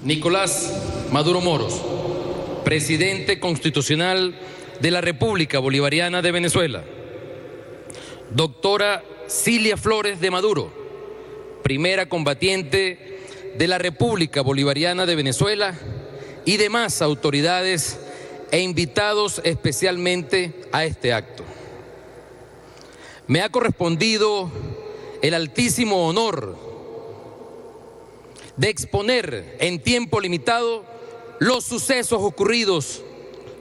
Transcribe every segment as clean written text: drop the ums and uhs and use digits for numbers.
Nicolás Maduro Moros, presidente constitucional de la República Bolivariana de Venezuela. Doctora Cilia Flores de Maduro, primera combatiente de la República Bolivariana de Venezuela, y demás autoridades e invitados especialmente a este acto. Me ha correspondido el altísimo honor de exponer en tiempo limitado los sucesos ocurridos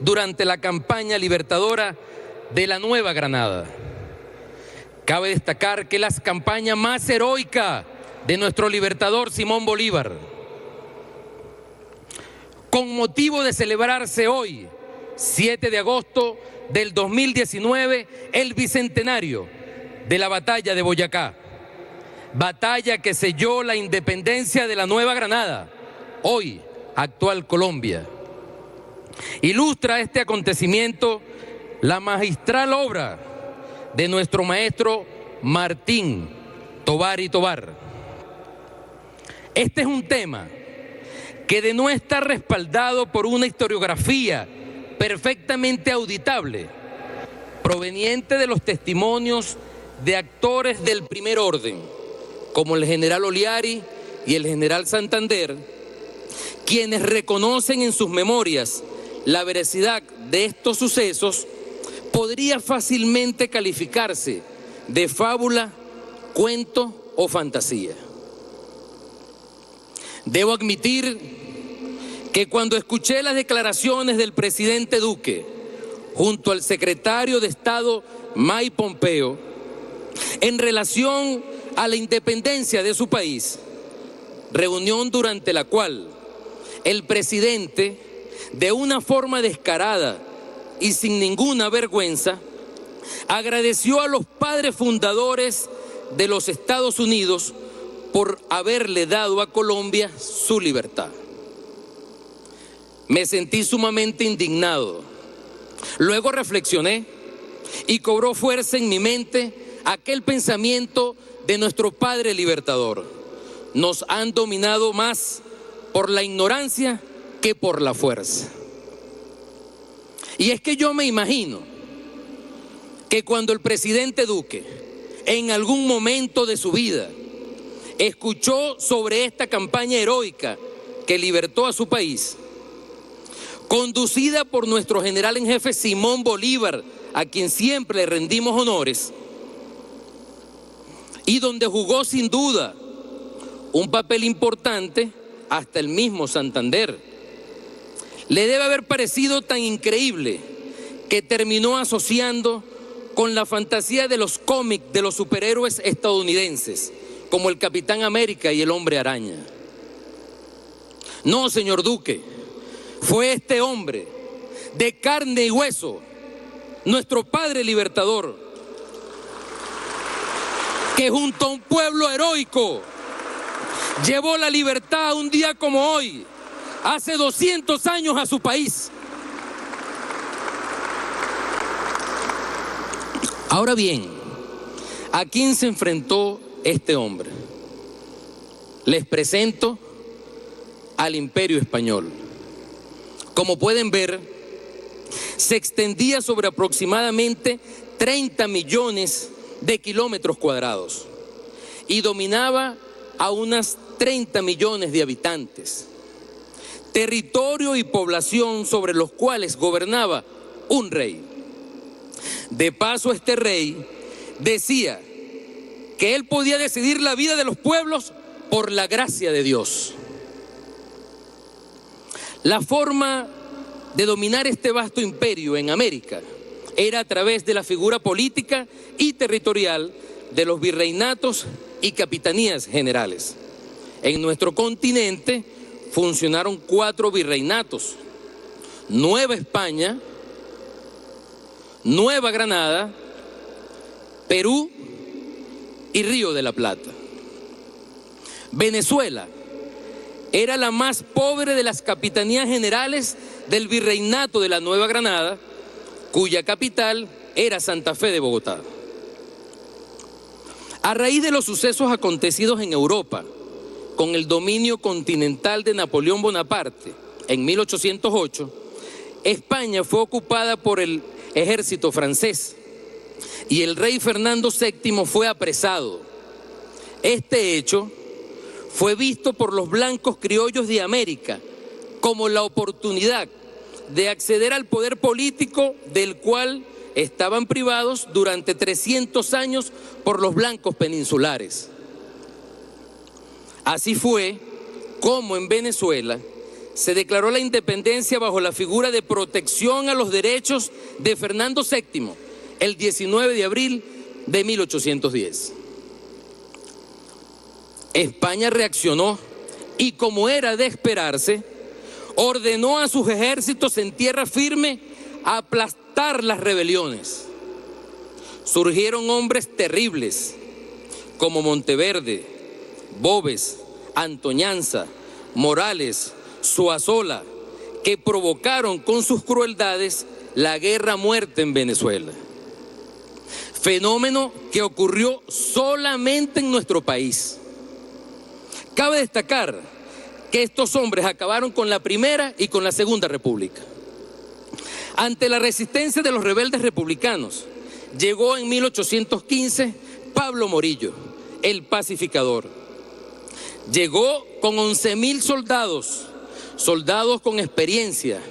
durante la campaña libertadora de la Nueva Granada. Cabe destacar que la campaña más heroica de nuestro libertador Simón Bolívar, con motivo de celebrarse hoy, 7 de agosto del 2019, el bicentenario de la batalla de Boyacá, batalla que selló la independencia de la Nueva Granada, hoy actual Colombia. Ilustra este acontecimiento la magistral obra de nuestro maestro Martín Tovar y Tovar. Este es un tema que de no estar respaldado por una historiografía perfectamente auditable, proveniente de los testimonios de actores del primer orden, como el general Oliari y el general Santander, quienes reconocen en sus memorias la veracidad de estos sucesos, podría fácilmente calificarse de fábula, cuento o fantasía. Debo admitir que cuando escuché las declaraciones del presidente Duque junto al secretario de Estado Mike Pompeo en relación a la independencia de su país, reunión durante la cual el presidente, de una forma descarada y sin ninguna vergüenza, agradeció a los padres fundadores de los Estados Unidos por haberle dado a Colombia su libertad. Me sentí sumamente indignado. Luego reflexioné y cobró fuerza en mi mente aquel pensamiento de nuestro padre libertador. Nos han dominado más por la ignorancia que por la fuerza. Y es que yo me imagino que cuando el presidente Duque, en algún momento de su vida, escuchó sobre esta campaña heroica que libertó a su país, conducida por nuestro general en jefe Simón Bolívar, a quien siempre le rendimos honores, y donde jugó sin duda un papel importante hasta el mismo Santander, le debe haber parecido tan increíble que terminó asociando con la fantasía de los cómics de los superhéroes estadounidenses, como el Capitán América y el Hombre Araña. No, señor Duque, fue este hombre de carne y hueso, nuestro padre libertador, que junto a un pueblo heroico llevó la libertad un día como hoy, hace 200 años, a su país. Ahora bien, ¿a quién se enfrentó este hombre? Les presento al Imperio Español. Como pueden ver, se extendía sobre aproximadamente 30 millones de kilómetros cuadrados y dominaba a unas 30 millones de habitantes. Territorio y población sobre los cuales gobernaba un rey. De paso, este rey decía que él podía decidir la vida de los pueblos por la gracia de Dios. La forma de dominar este vasto imperio en América era a través de la figura política y territorial de los virreinatos y capitanías generales. En nuestro continente funcionaron 4 virreinatos: Nueva España, Nueva Granada, Perú y Río de la Plata. Venezuela era la más pobre de las capitanías generales del virreinato de la Nueva Granada, cuya capital era Santa Fe de Bogotá. A raíz de los sucesos acontecidos en Europa con el dominio continental de Napoleón Bonaparte en 1808, España fue ocupada por el ejército francés y el rey Fernando VII fue apresado. Este hecho fue visto por los blancos criollos de América como la oportunidad de acceder al poder político del cual estaban privados durante 300 años por los blancos peninsulares. Así fue como en Venezuela se declaró la independencia bajo la figura de protección a los derechos de Fernando VII el 19 de abril de 1810. España reaccionó y, como era de esperarse, ordenó a sus ejércitos en tierra firme aplastar las rebeliones. Surgieron hombres terribles como Monteverde, Boves, Antoñanza, Morales, Zuazola, que provocaron con sus crueldades la guerra a muerte en Venezuela. Fenómeno que ocurrió solamente en nuestro país. Cabe destacar que estos hombres acabaron con la Primera y con la Segunda República. Ante la resistencia de los rebeldes republicanos, llegó en 1815 Pablo Morillo, el pacificador. Llegó con 11.000 soldados con experiencia.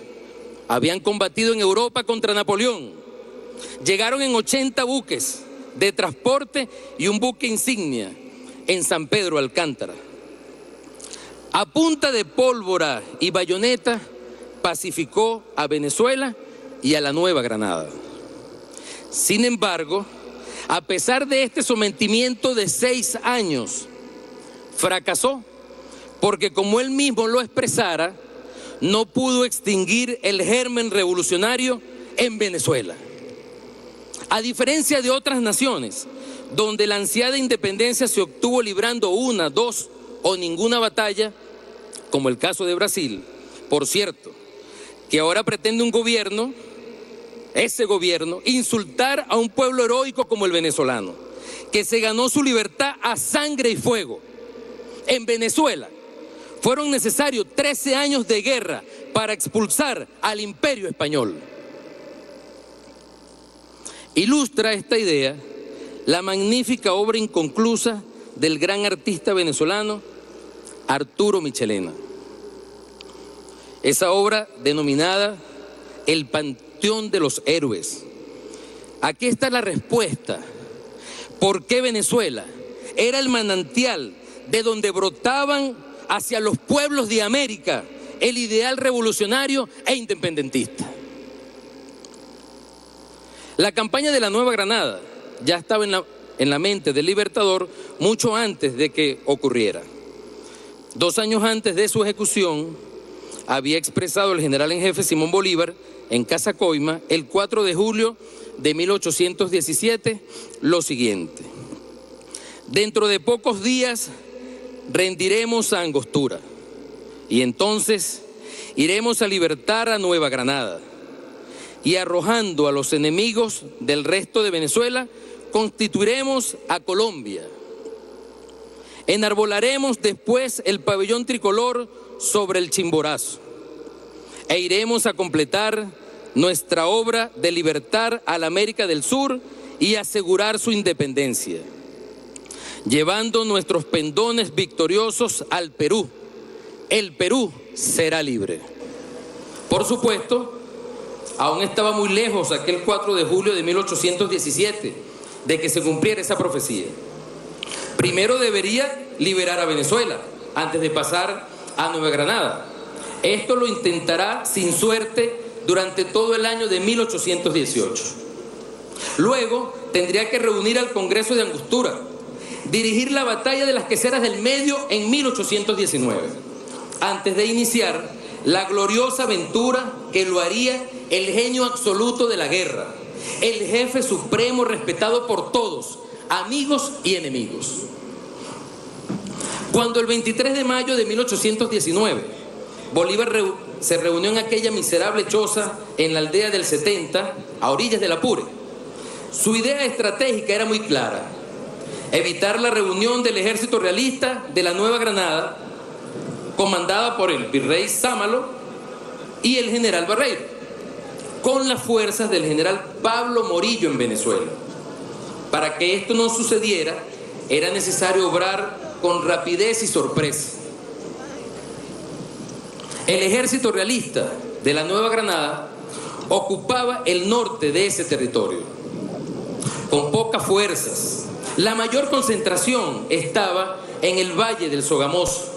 Habían combatido en Europa contra Napoleón. Llegaron en 80 buques de transporte y un buque insignia en San Pedro Alcántara. A punta de pólvora y bayoneta pacificó a Venezuela y a la Nueva Granada. Sin embargo, a pesar de este sometimiento de 6 años, fracasó, porque como él mismo lo expresara, no pudo extinguir el germen revolucionario en Venezuela. A diferencia de otras naciones, donde la ansiada independencia se obtuvo librando 1, 2 o ninguna batalla, como el caso de Brasil, por cierto, que ahora pretende un gobierno, ese gobierno, insultar a un pueblo heroico como el venezolano, que se ganó su libertad a sangre y fuego. En Venezuela fueron necesarios 13 años de guerra para expulsar al Imperio Español. Ilustra esta idea la magnífica obra inconclusa del gran artista venezolano Arturo Michelena. Esa obra denominada El Panteón de los Héroes. Aquí está la respuesta. ¿Por qué Venezuela era el manantial de donde brotaban hacia los pueblos de América el ideal revolucionario e independentista? La campaña de la Nueva Granada ya estaba en la mente del Libertador mucho antes de que ocurriera. 2 años antes de su ejecución, había expresado el general en jefe Simón Bolívar en Casa Coima, el 4 de julio de 1817, lo siguiente: dentro de pocos días rendiremos a Angostura y entonces iremos a libertar a Nueva Granada y, arrojando a los enemigos del resto de Venezuela, constituiremos a Colombia. Enarbolaremos después el pabellón tricolor sobre el Chimborazo e iremos a completar nuestra obra de libertar a la América del Sur y asegurar su independencia, llevando nuestros pendones victoriosos al Perú. El Perú será libre. Por supuesto, aún estaba muy lejos aquel 4 de julio de 1817 de que se cumpliera esa profecía. Primero debería liberar a Venezuela antes de pasar a Nueva Granada. Esto lo intentará sin suerte durante todo el año de 1818. Luego tendría que reunir al Congreso de Angostura, dirigir la batalla de las Queseras del Medio en 1819, antes de iniciar la gloriosa aventura que lo haría el genio absoluto de la guerra, el jefe supremo respetado por todos, amigos y enemigos. Cuando el 23 de mayo de 1819 Bolívar se reunió en aquella miserable choza en la aldea del 70, a orillas del Apure, su idea estratégica era muy clara: evitar la reunión del ejército realista de la Nueva Granada, comandada por el virrey Sámalo y el general Barreiro, con las fuerzas del general Pablo Morillo en Venezuela. Para que esto no sucediera, era necesario obrar con rapidez y sorpresa. El ejército realista de la Nueva Granada ocupaba el norte de ese territorio, con pocas fuerzas. La mayor concentración estaba en el Valle del Sogamoso,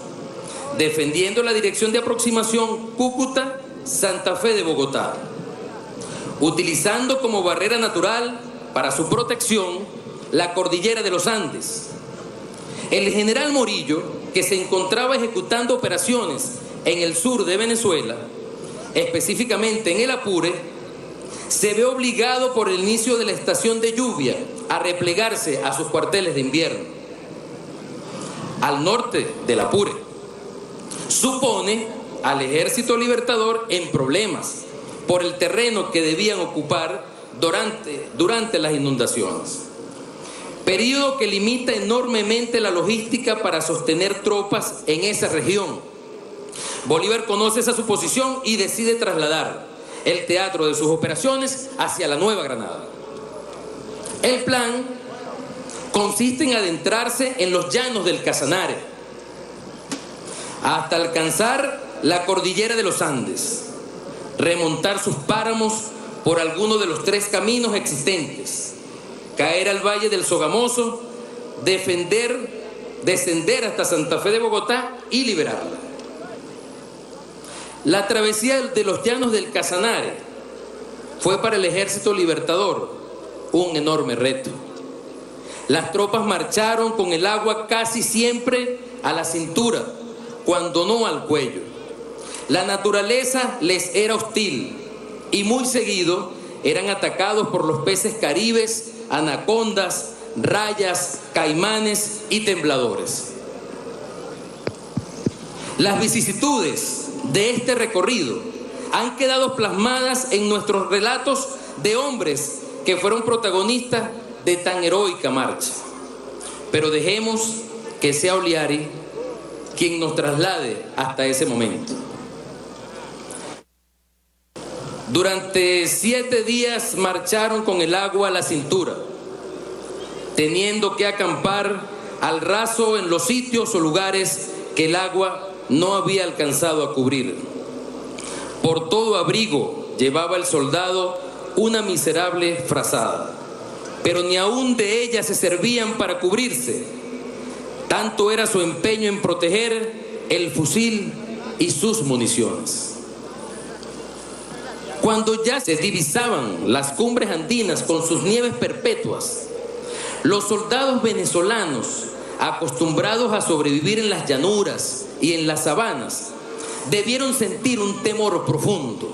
defendiendo la dirección de aproximación Cúcuta-Santa Fe de Bogotá, utilizando como barrera natural para su protección la cordillera de los Andes. El general Morillo, que se encontraba ejecutando operaciones en el sur de Venezuela, específicamente en el Apure, se ve obligado por el inicio de la estación de lluvia a replegarse a sus cuarteles de invierno. Al norte del Apure, supone al Ejército Libertador en problemas por el terreno que debían ocupar durante las inundaciones. Periodo que limita enormemente la logística para sostener tropas en esa región. Bolívar conoce esa suposición y decide trasladar el teatro de sus operaciones hacia la Nueva Granada. El plan consiste en adentrarse en los llanos del Casanare hasta alcanzar la cordillera de los Andes, remontar sus páramos por alguno de los 3 caminos existentes, caer al Valle del Sogamoso, descender hasta Santa Fe de Bogotá y liberarla. La travesía de los llanos del Casanare fue para el Ejército Libertador un enorme reto. Las tropas marcharon con el agua casi siempre a la cintura, cuando no al cuello. La naturaleza les era hostil y muy seguido eran atacados por los peces caribes, anacondas, rayas, caimanes y tembladores. Las vicisitudes de este recorrido han quedado plasmadas en nuestros relatos de hombres que fueron protagonistas de tan heroica marcha. Pero dejemos que sea Oliari quien nos traslade hasta ese momento. Durante 7 días marcharon con el agua a la cintura, teniendo que acampar al raso en los sitios o lugares que el agua no había alcanzado a cubrir. Por todo abrigo llevaba el soldado una miserable frazada, pero ni aún de ella se servían para cubrirse. Tanto era su empeño en proteger el fusil y sus municiones. Cuando ya se divisaban las cumbres andinas con sus nieves perpetuas, los soldados venezolanos, acostumbrados a sobrevivir en las llanuras y en las sabanas, debieron sentir un temor profundo.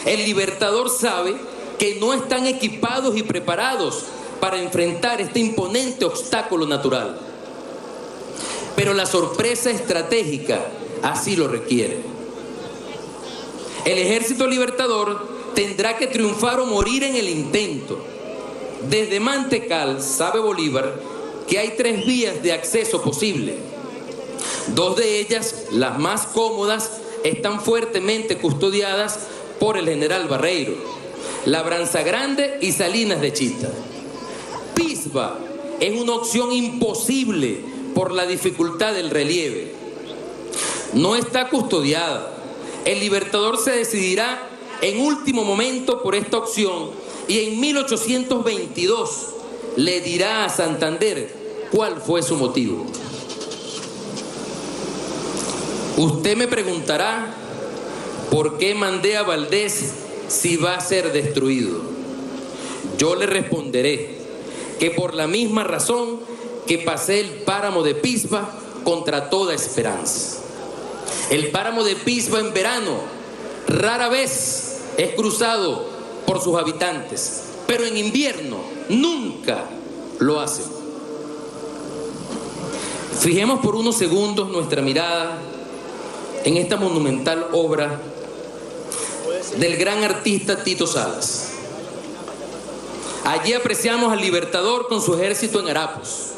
El Libertador sabe que no están equipados y preparados para enfrentar este imponente obstáculo natural, pero la sorpresa estratégica así lo requiere. El Ejército Libertador tendrá que triunfar o morir en el intento. Desde Mantecal sabe Bolívar que hay 3 vías de acceso posible. 2 de ellas, las más cómodas, están fuertemente custodiadas por el general Barreiro: Labranza Grande y Salinas de Chita. Pisba es una opción imposible por la dificultad del relieve. No está custodiada. El Libertador se decidirá en último momento por esta opción y en 1822 le dirá a Santander cuál fue su motivo. Usted me preguntará por qué mandé a Valdés si va a ser destruido. Yo le responderé que por la misma razón que pasé el páramo de Pisba contra toda esperanza. El páramo de Pisba en verano rara vez es cruzado por sus habitantes, pero en invierno nunca lo hacen. Fijemos por unos segundos nuestra mirada en esta monumental obra del gran artista Tito Salas. Allí apreciamos al Libertador con su ejército en harapos,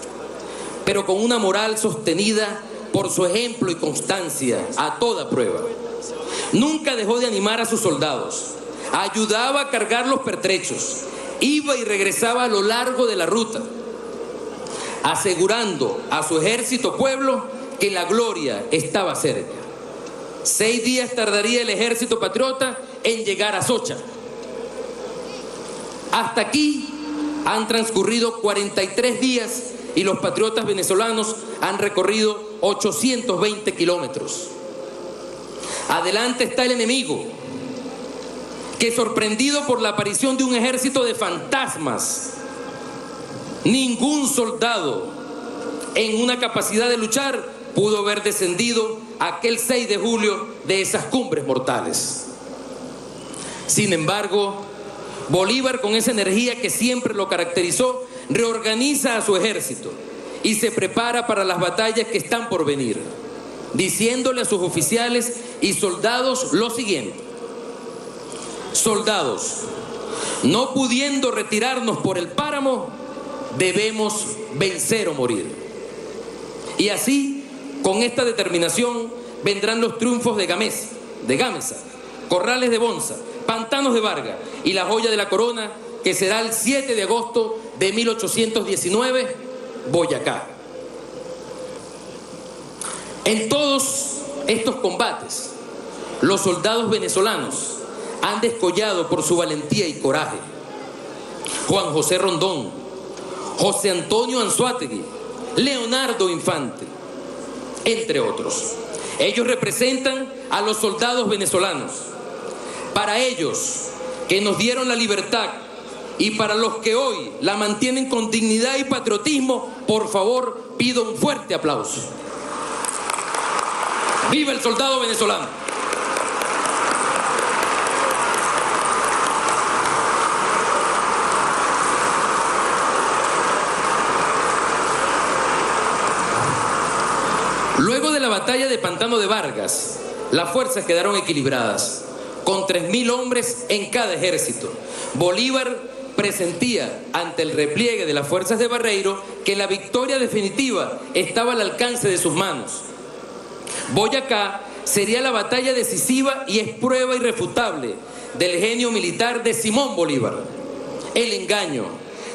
pero con una moral sostenida por su ejemplo y constancia a toda prueba. Nunca dejó de animar a sus soldados, ayudaba a cargar los pertrechos, iba y regresaba a lo largo de la ruta, asegurando a su ejército pueblo que la gloria estaba cerca. 6 días tardaría el ejército patriota en llegar a Socha. Hasta aquí han transcurrido 43 días y los patriotas venezolanos han recorrido 820 kilómetros. Adelante está el enemigo, que sorprendido por la aparición de un ejército de fantasmas, ningún soldado en una capacidad de luchar pudo haber descendido aquel 6 de julio de esas cumbres mortales. Sin embargo, Bolívar, con esa energía que siempre lo caracterizó, reorganiza a su ejército y se prepara para las batallas que están por venir, diciéndole a sus oficiales y soldados lo siguiente: soldados, no pudiendo retirarnos por el páramo, debemos vencer o morir. Y así, con esta determinación, vendrán los triunfos de Gámeza, Corrales de Bonza, Pantanos de Vargas y la joya de la corona, que será el 7 de agosto de 1819, Boyacá. En todos estos combates, los soldados venezolanos han descollado por su valentía y coraje. Juan José Rondón, José Antonio Anzoátegui, Leonardo Infante, entre otros. Ellos representan a los soldados venezolanos. Para ellos, que nos dieron la libertad, y para los que hoy la mantienen con dignidad y patriotismo, por favor, pido un fuerte aplauso. ¡Viva el soldado venezolano! Luego de la batalla de Pantano de Vargas, las fuerzas quedaron equilibradas, con 3.000 hombres en cada ejército. Bolívar presentía ante el repliegue de las fuerzas de Barreiro que la victoria definitiva estaba al alcance de sus manos. Boyacá sería la batalla decisiva y es prueba irrefutable del genio militar de Simón Bolívar. El engaño,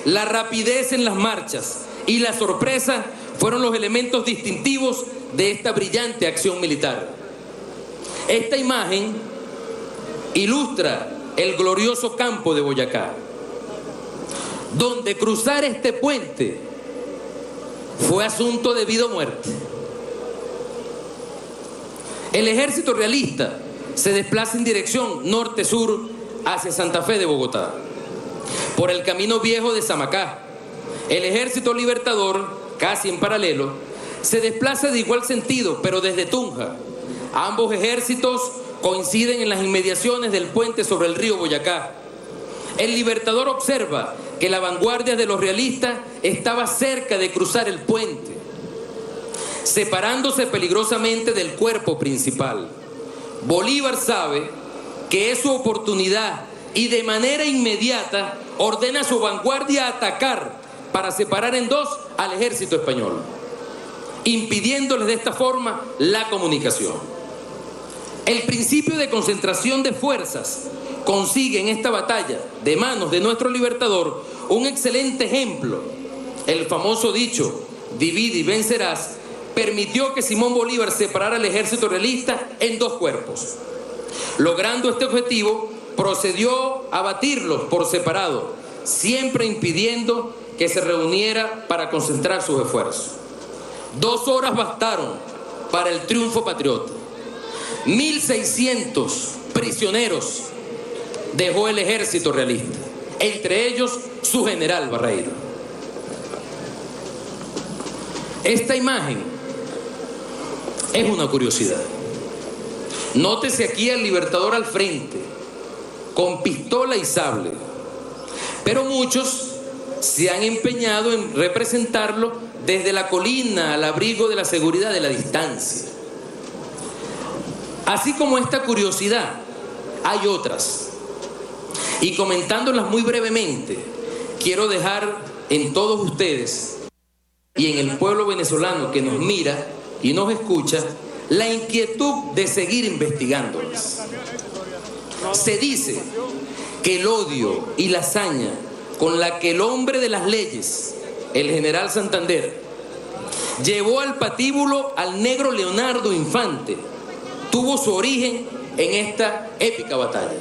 la rapidez en las marchas y la sorpresa fueron los elementos distintivos de esta brillante acción militar. Esta imagen ilustra el glorioso campo de Boyacá, donde cruzar este puente fue asunto de vida o muerte. El ejército realista se desplaza en dirección norte-sur hacia Santa Fe de Bogotá, por el camino viejo de Samacá. El ejército libertador, casi en paralelo, se desplaza de igual sentido, pero desde Tunja. Ambos ejércitos coinciden en las inmediaciones del puente sobre el río Boyacá. El libertador observa que la vanguardia de los realistas estaba cerca de cruzar el puente, separándose peligrosamente del cuerpo principal. Bolívar sabe que es su oportunidad y de manera inmediata ordena a su vanguardia atacar para separar en dos al ejército español, impidiéndoles de esta forma la comunicación. El principio de concentración de fuerzas consigue en esta batalla, de manos de nuestro libertador, un excelente ejemplo. El famoso dicho, divide y vencerás, permitió que Simón Bolívar separara al ejército realista en dos cuerpos. Logrando este objetivo, procedió a batirlos por separado, siempre impidiendo que se reuniera para concentrar sus esfuerzos. 2 horas bastaron para el triunfo patriota. 1.600 prisioneros dejó el ejército realista, entre ellos su general Barreiro. Esta imagen es una curiosidad. Nótese aquí al libertador al frente, con pistola y sable, pero muchos se han empeñado en representarlo desde la colina al abrigo de la seguridad de la distancia. Así como esta curiosidad, hay otras. Y comentándolas muy brevemente, quiero dejar en todos ustedes y en el pueblo venezolano que nos mira y nos escucha la inquietud de seguir investigándolas. Se dice que el odio y la hazaña con la que el hombre de las leyes, el general Santander, llevó al patíbulo al negro Leonardo Infante, tuvo su origen en esta épica batalla.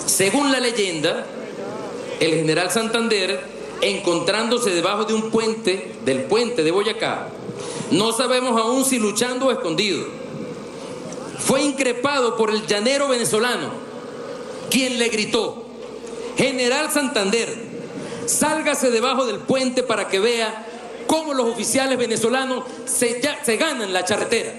Según la leyenda, el general Santander, encontrándose debajo de un puente, del puente de Boyacá, no sabemos aún si luchando o escondido, fue increpado por el llanero venezolano, quien le gritó: General Santander, sálgase debajo del puente para que vea cómo los oficiales venezolanos se ganan la charretera.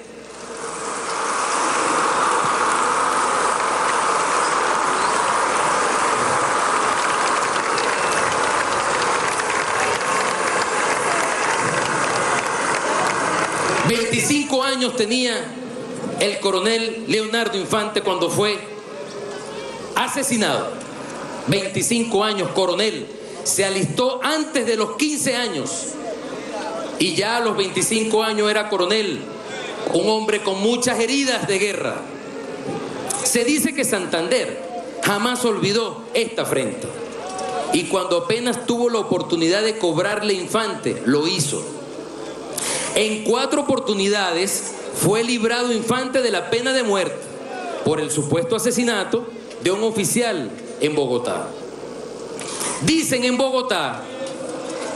...25 años tenía el coronel Leonardo Infante cuando fue asesinado. 25 años, coronel. Se alistó antes de los 15 años. Y ya a los 25 años era coronel. Un hombre con muchas heridas de guerra. Se dice que Santander jamás olvidó esta afrenta. Y cuando apenas tuvo la oportunidad de cobrarle Infante, lo hizo. En 4 oportunidades fue librado Infante de la pena de muerte por el supuesto asesinato de un oficial en Bogotá. Dicen en Bogotá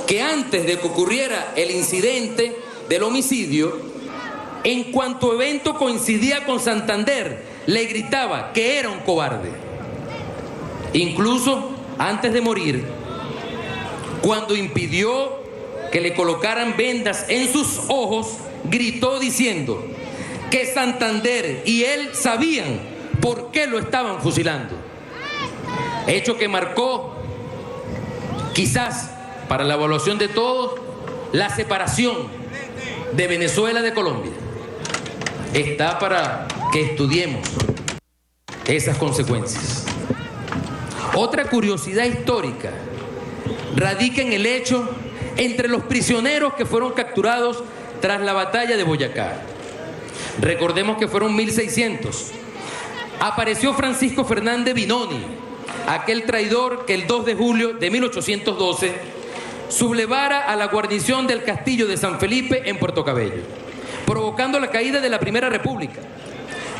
que antes de que ocurriera el incidente del homicidio, en cuanto evento coincidía con Santander, le gritaba que era un cobarde. Incluso antes de morir, cuando impidió que le colocaran vendas en sus ojos, gritó diciendo que Santander y él sabían por qué lo estaban fusilando. Hecho que marcó, quizás para la evaluación de todos, la separación de Venezuela de Colombia. Está para que estudiemos esas consecuencias. Otra curiosidad histórica radica en el hecho entre los prisioneros que fueron capturados tras la batalla de Boyacá. Recordemos que fueron 1.600. Apareció Francisco Fernández Binoni, aquel traidor que el 2 de julio de 1812 sublevara a la guarnición del castillo de San Felipe en Puerto Cabello, provocando la caída de la Primera República.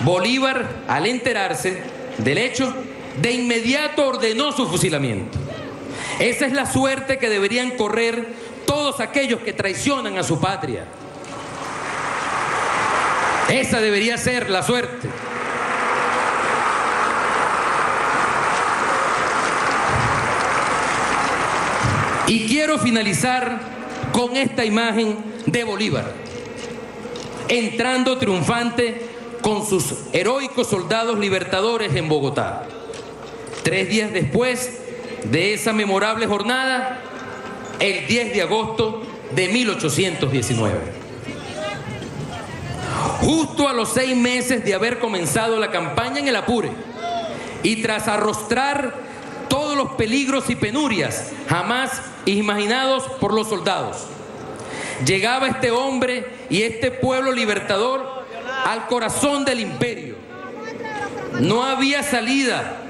Bolívar, al enterarse del hecho, de inmediato ordenó su fusilamiento. Esa es la suerte que deberían correr todos aquellos que traicionan a su patria. Esa debería ser la suerte. Y quiero finalizar con esta imagen de Bolívar, entrando triunfante con sus heroicos soldados libertadores en Bogotá. 3 días después de esa memorable jornada, el 10 de agosto de 1819. Justo a los 6 meses de haber comenzado la campaña en el Apure y tras arrostrar todos los peligros y penurias jamás imaginados por los soldados, llegaba este hombre y este pueblo libertador al corazón del imperio. No había salida.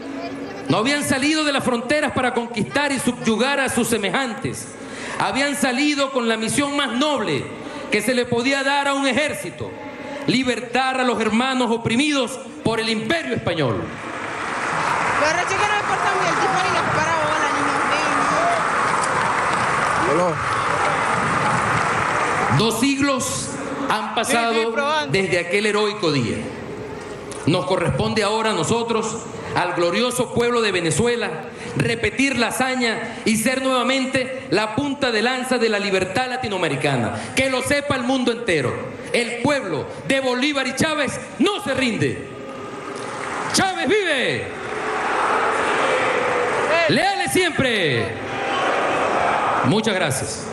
No habían salido de las fronteras para conquistar y subyugar a sus semejantes. Habían salido con la misión más noble que se le podía dar a un ejército: libertar a los hermanos oprimidos por el imperio español. Dos siglos han pasado desde aquel heroico día. Nos corresponde ahora a nosotros, al glorioso pueblo de Venezuela, repetir la hazaña y ser nuevamente la punta de lanza de la libertad latinoamericana. Que lo sepa el mundo entero. El pueblo de Bolívar y Chávez no se rinde. ¡Chávez vive! ¡Leales siempre! Muchas gracias.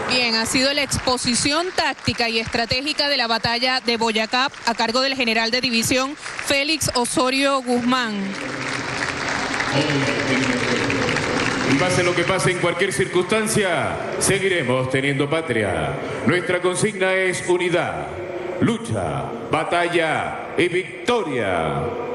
Bien, ha sido la exposición táctica y estratégica de la batalla de Boyacá a cargo del general de división Félix Osorio Guzmán. Y pase lo que pase en cualquier circunstancia, seguiremos teniendo patria. Nuestra consigna es unidad, lucha, batalla y victoria.